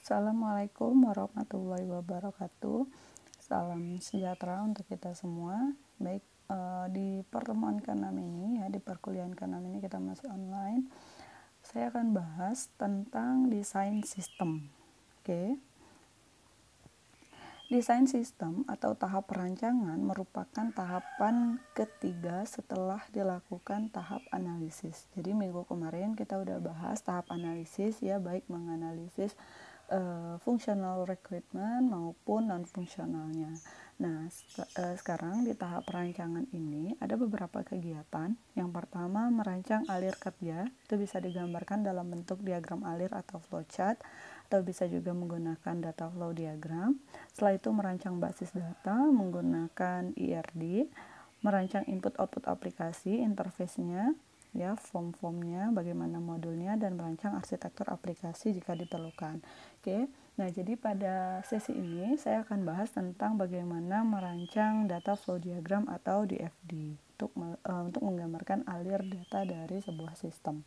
Assalamualaikum warahmatullahi wabarakatuh. Salam sejahtera untuk kita semua. Baik, di pertemuan ke-6 ini ya, di perkuliahan ke-6 ini kita masih online. Saya akan bahas tentang desain sistem. Oke. Desain sistem atau tahap perancangan merupakan tahapan ketiga setelah dilakukan tahap analisis. Jadi minggu kemarin kita udah bahas tahap analisis ya, baik menganalisis functional requirement maupun non-fungsionalnya. Nah, sekarang di tahap perancangan ini ada beberapa kegiatan. Yang pertama, merancang alir kerja. Itu bisa digambarkan dalam bentuk diagram alir atau flowchart, atau bisa juga menggunakan data flow diagram. Setelah itu merancang basis data menggunakan IRD, merancang input-output aplikasi, interface-nya, ya, form-formnya, bagaimana modulnya, dan merancang arsitektur aplikasi jika diperlukan. Oke, nah jadi pada sesi ini saya akan bahas tentang bagaimana merancang data flow diagram atau DFD untuk menggambarkan alir data dari sebuah sistem.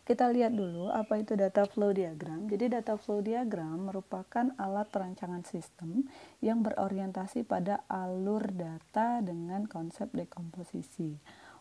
Kita lihat dulu apa itu data flow diagram. Jadi data flow diagram merupakan alat perancangan sistem yang berorientasi pada alur data dengan konsep dekomposisi.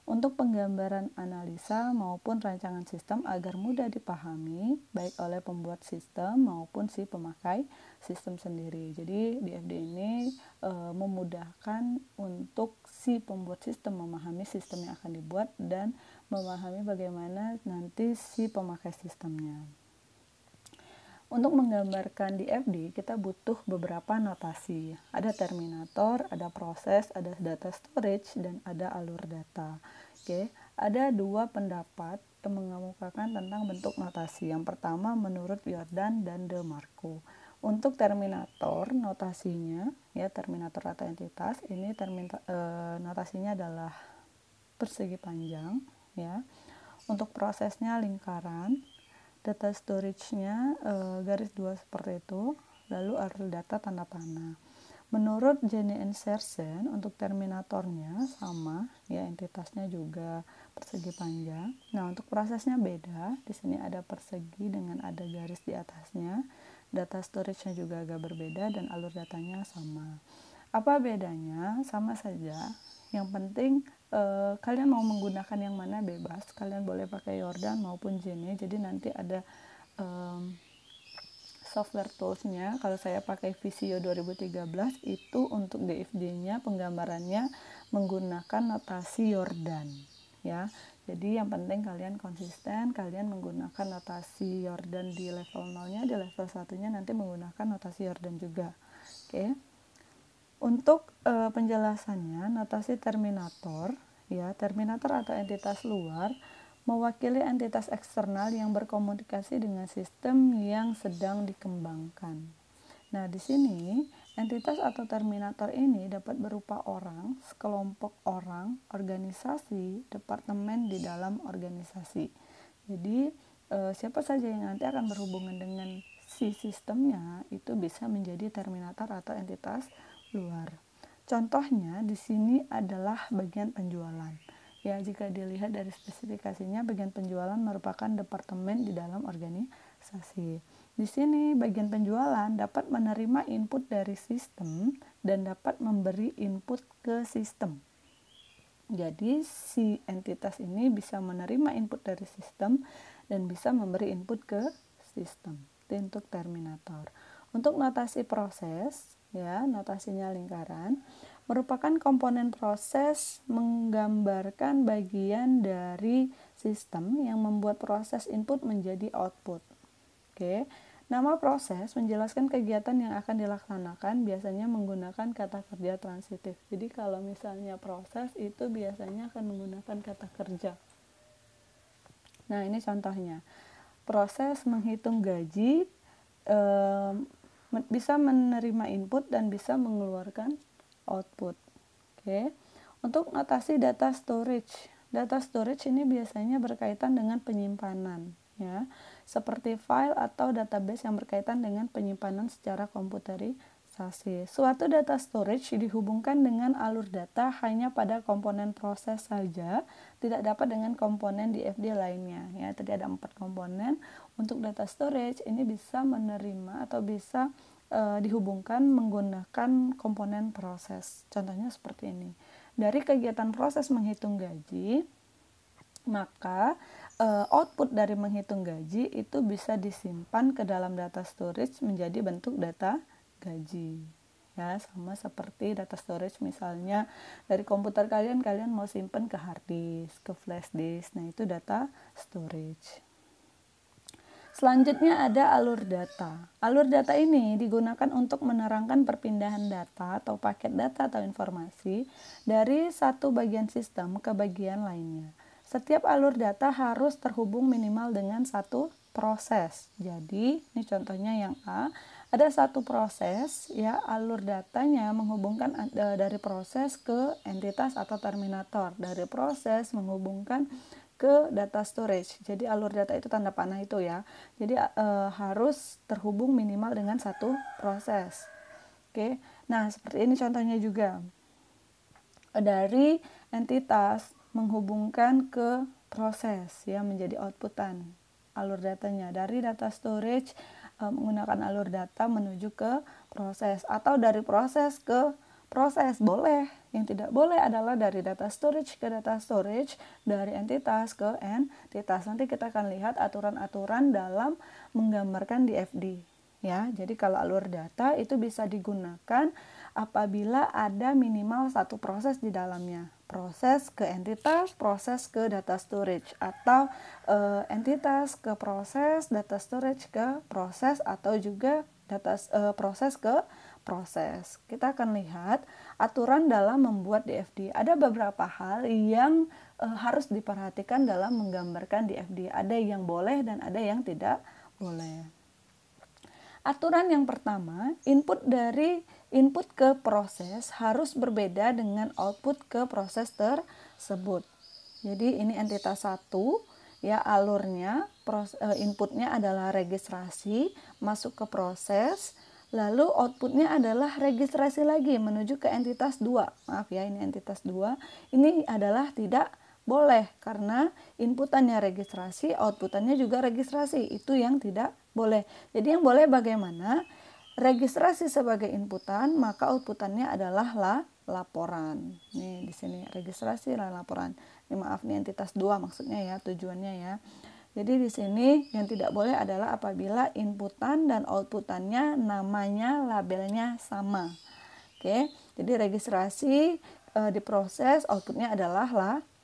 Untuk penggambaran analisa maupun rancangan sistem agar mudah dipahami baik oleh pembuat sistem maupun si pemakai sistem sendiri. Jadi DFD ini memudahkan untuk si pembuat sistem memahami sistem yang akan dibuat dan memahami bagaimana nanti si pemakai sistemnya. Untuk menggambarkan DFD, kita butuh beberapa notasi. Ada terminator, ada proses, ada data storage, dan ada alur data. Oke, ada dua pendapat yang mengemukakan tentang bentuk notasi. Yang pertama menurut Jordan dan DeMarco. Untuk terminator, notasinya, ya, terminator atau entitas, ini notasinya adalah persegi panjang, ya. Untuk prosesnya lingkaran, data storage-nya garis dua seperti itu, lalu alur data tanda panah. Menurut Jenny and Sersen, untuk terminatornya sama, ya, entitasnya juga persegi panjang. Nah, untuk prosesnya beda. Di sini ada persegi dengan ada garis di atasnya. Data storage-nya juga agak berbeda dan alur datanya sama. Apa bedanya? Sama saja. Yang penting kalian mau menggunakan yang mana bebas. Kalian boleh pakai Jordan maupun Jenny. Jadi nanti ada software tools-nya. Kalau saya pakai Visio 2013 itu untuk DFD-nya penggambarannya menggunakan notasi Jordan, ya. Jadi yang penting kalian konsisten, kalian menggunakan notasi Jordan di level 0-nya, di level 1-nya nanti menggunakan notasi Jordan juga. Oke. Untuk penjelasannya, notasi terminator, ya, terminator atau entitas luar mewakili entitas eksternal yang berkomunikasi dengan sistem yang sedang dikembangkan. Nah, di sini entitas atau terminator ini dapat berupa orang, sekelompok orang, organisasi, departemen di dalam organisasi. Jadi siapa saja yang nanti akan berhubungan dengan si sistemnya itu bisa menjadi terminator atau entitas luar. Contohnya di sini adalah bagian penjualan. Ya, jika dilihat dari spesifikasinya, bagian penjualan merupakan departemen di dalam organisasi. Di sini bagian penjualan dapat menerima input dari sistem dan dapat memberi input ke sistem. Jadi si entitas ini bisa menerima input dari sistem dan bisa memberi input ke sistem. Itu untuk terminator. Untuk notasi proses, ya, notasinya lingkaran, merupakan komponen proses menggambarkan bagian dari sistem yang membuat proses input menjadi output. Oke. Nama proses menjelaskan kegiatan yang akan dilaksanakan, biasanya menggunakan kata kerja transitif. Jadi kalau misalnya proses itu biasanya akan menggunakan kata kerja. Nah, ini contohnya. Proses menghitung gaji bisa menerima input dan bisa mengeluarkan output. Oke. Untuk notasi data storage. Data storage ini biasanya berkaitan dengan penyimpanan, ya, seperti file atau database yang berkaitan dengan penyimpanan secara komputerisasi. Suatu data storage dihubungkan dengan alur data hanya pada komponen proses saja, tidak dapat dengan komponen DFD lainnya. Ya, tadi ada 4 komponen. Untuk data storage ini bisa menerima atau bisa dihubungkan menggunakan komponen proses. Contohnya seperti ini. Dari kegiatan proses menghitung gaji, maka output dari menghitung gaji itu bisa disimpan ke dalam data storage menjadi bentuk data gaji. Ya, sama seperti data storage misalnya dari komputer kalian mau simpan ke hard disk, ke flash disk. Nah, itu data storage. Selanjutnya ada alur data. Alur data ini digunakan untuk menerangkan perpindahan data atau paket data atau informasi dari satu bagian sistem ke bagian lainnya. Setiap alur data harus terhubung minimal dengan satu proses. Jadi, ini contohnya yang A, ada satu proses, ya, alur datanya menghubungkan dari proses ke entitas atau terminator, dari proses menghubungkan ke data storage. Jadi alur data itu tanda panah itu ya. Jadi harus terhubung minimal dengan satu proses. Oke. Nah, seperti ini contohnya juga. Dari entitas menghubungkan ke proses ya menjadi outputan alur datanya. Dari data storage menggunakan alur data menuju ke proses, atau dari proses ke proses, boleh. Yang tidak boleh adalah dari data storage ke data storage, dari entitas ke entitas. Nanti kita akan lihat aturan-aturan dalam menggambarkan di FD. Ya, jadi kalau alur data itu bisa digunakan apabila ada minimal satu proses di dalamnya. Proses ke entitas, proses ke data storage, atau entitas ke proses, data storage ke proses, atau juga proses ke proses. Kita akan lihat aturan dalam membuat DFD. Ada beberapa hal yang harus diperhatikan dalam menggambarkan DFD. Ada yang boleh dan ada yang tidak boleh. Aturan yang pertama, input ke proses harus berbeda dengan output ke proses tersebut. Jadi ini entitas 1, ya, alurnya, inputnya adalah registrasi, masuk ke proses, lalu outputnya adalah registrasi lagi menuju ke entitas 2. Maaf ya, ini entitas 2. Ini adalah tidak boleh karena inputannya registrasi, outputannya juga registrasi. Itu yang tidak boleh. Jadi yang boleh bagaimana? Registrasi sebagai inputan, maka outputannya adalah laporan. Nih di sini registrasi dan laporan. Ini maaf, nih entitas 2 maksudnya ya, tujuannya ya. Jadi di sini yang tidak boleh adalah apabila inputan dan outputannya namanya, labelnya sama. Oke, jadi registrasi diproses, outputnya adalah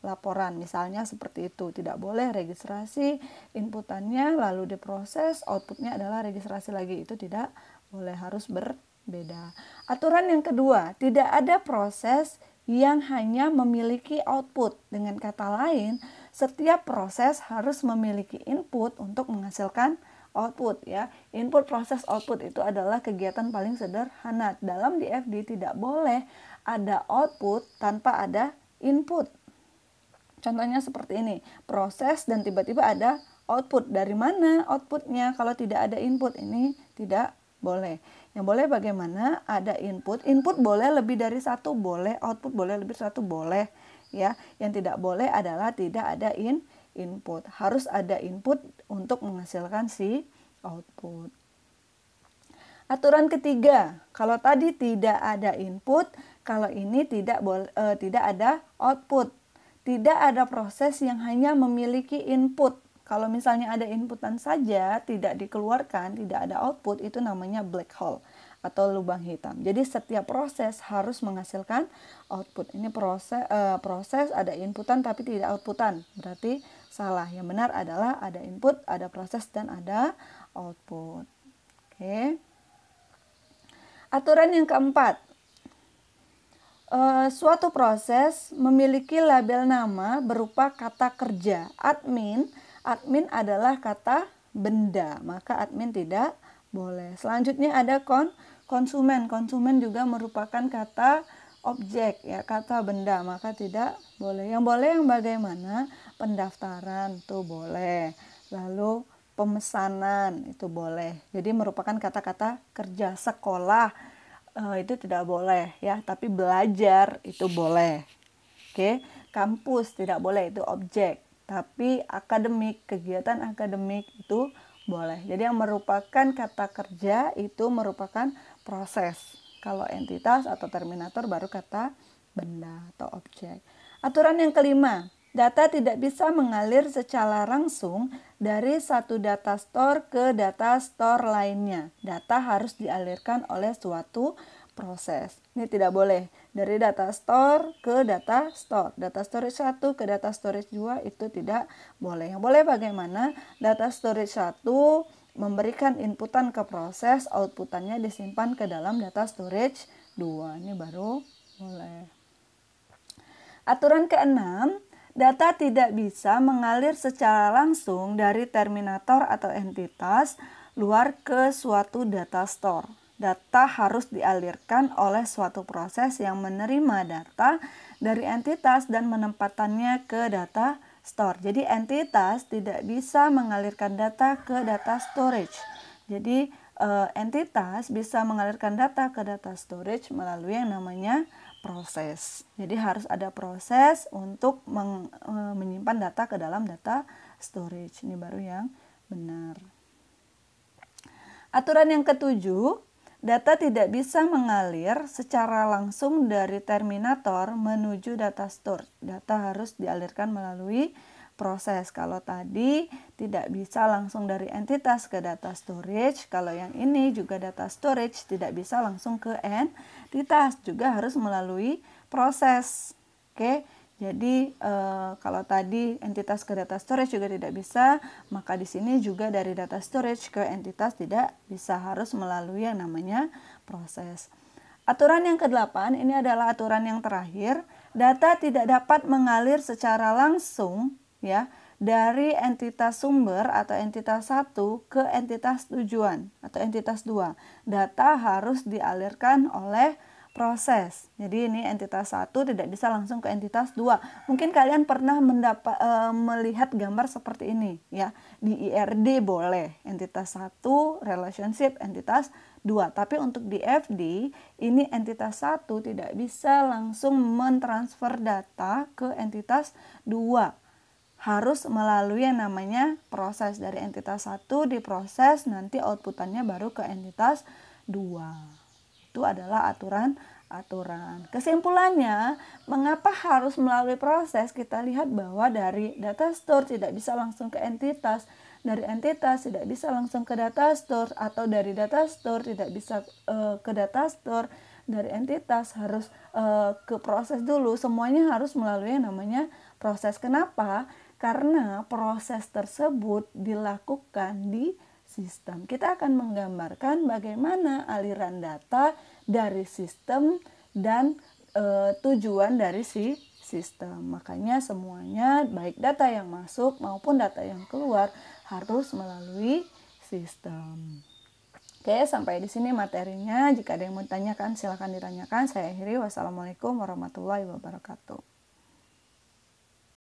laporan. Misalnya seperti itu. Tidak boleh registrasi, inputannya lalu diproses, outputnya adalah registrasi lagi. Itu tidak boleh, harus berbeda. Aturan yang kedua, tidak ada proses yang hanya memiliki output. Dengan kata lain, setiap proses harus memiliki input untuk menghasilkan output ya. Input, proses, output itu adalah kegiatan paling sederhana. Dalam DFD tidak boleh ada output tanpa ada input. Contohnya seperti ini, proses dan tiba-tiba ada output. Dari mana outputnya kalau tidak ada input? Ini tidak boleh. Yang boleh bagaimana? Ada input. Input boleh lebih dari satu, boleh. Output boleh lebih dari satu, boleh. Ya, yang tidak boleh adalah tidak ada input. Harus ada input untuk menghasilkan si output. Aturan ketiga, kalau tadi tidak ada input, kalau ini tidak ada output. Tidak ada proses yang hanya memiliki input. Kalau misalnya ada inputan saja, tidak dikeluarkan, tidak ada output, itu namanya black hole atau lubang hitam. Jadi setiap proses harus menghasilkan output. Ini proses ada inputan tapi tidak outputan. Berarti salah. Yang benar adalah ada input, ada proses, dan ada output. Oke. Aturan yang keempat. Suatu proses memiliki label nama berupa kata kerja. Admin adalah kata benda, maka admin tidak boleh. Selanjutnya ada konsumen. Konsumen juga merupakan kata objek ya, kata benda, maka tidak boleh. Yang boleh yang bagaimana? Pendaftaran itu boleh. Lalu pemesanan itu boleh. Jadi merupakan kata-kata kerja. Sekolah itu tidak boleh ya, tapi belajar itu boleh. Oke, kampus tidak boleh, itu objek. Tapi akademik, kegiatan akademik itu boleh. Jadi yang merupakan kata kerja itu merupakan proses. Kalau entitas atau terminator baru kata benda atau objek. Aturan yang kelima, data tidak bisa mengalir secara langsung dari satu data store ke data store lainnya. Data harus dialirkan oleh suatu proses. Ini tidak boleh dari data store ke data store. Data storage 1 ke data storage 2 itu tidak boleh. Yang boleh bagaimana? Data storage 1 memberikan inputan ke proses, outputannya disimpan ke dalam data storage 2. Ini baru boleh. Aturan keenam, data tidak bisa mengalir secara langsung dari terminator atau entitas luar ke suatu data store. Data harus dialirkan oleh suatu proses yang menerima data dari entitas dan menempatannya ke data store. Jadi entitas tidak bisa mengalirkan data ke data storage. Jadi entitas bisa mengalirkan data ke data storage melalui yang namanya proses. Jadi harus ada proses untuk menyimpan data ke dalam data storage. Ini baru yang benar. Aturan yang ketujuh, data tidak bisa mengalir secara langsung dari terminator menuju data store. Data harus dialirkan melalui proses. Kalau tadi tidak bisa langsung dari entitas ke data storage, kalau yang ini juga data storage tidak bisa langsung ke entitas, juga harus melalui proses. Oke, jadi kalau tadi entitas ke data storage juga tidak bisa, maka di sini juga dari data storage ke entitas tidak bisa, harus melalui yang namanya proses. Aturan yang ke-8 ini adalah aturan yang terakhir. Data tidak dapat mengalir secara langsung ya dari entitas sumber atau entitas 1 ke entitas tujuan atau entitas 2. Data harus dialirkan oleh proses. Jadi ini entitas 1 tidak bisa langsung ke entitas 2. Mungkin kalian pernah melihat gambar seperti ini ya. Di IRD boleh entitas 1 relationship entitas 2. Tapi untuk di FD ini entitas 1 tidak bisa langsung mentransfer data ke entitas 2. Harus melalui yang namanya proses. Dari entitas 1 diproses, nanti outputannya baru ke entitas 2. Itu adalah aturan. Kesimpulannya, mengapa harus melalui proses? Kita lihat bahwa dari data store tidak bisa langsung ke entitas, dari entitas tidak bisa langsung ke data store, atau dari data store tidak bisa ke data store, dari entitas harus ke proses dulu. Semuanya harus melalui yang namanya proses. Kenapa? Karena proses tersebut dilakukan di sistem. Kita akan menggambarkan bagaimana aliran data dari sistem dan tujuan dari si sistem. Makanya semuanya baik data yang masuk maupun data yang keluar harus melalui sistem. Oke, sampai di sini materinya. Jika ada yang mau ditanyakan, silakan ditanyakan. Saya akhiri. Wassalamualaikum warahmatullahi wabarakatuh.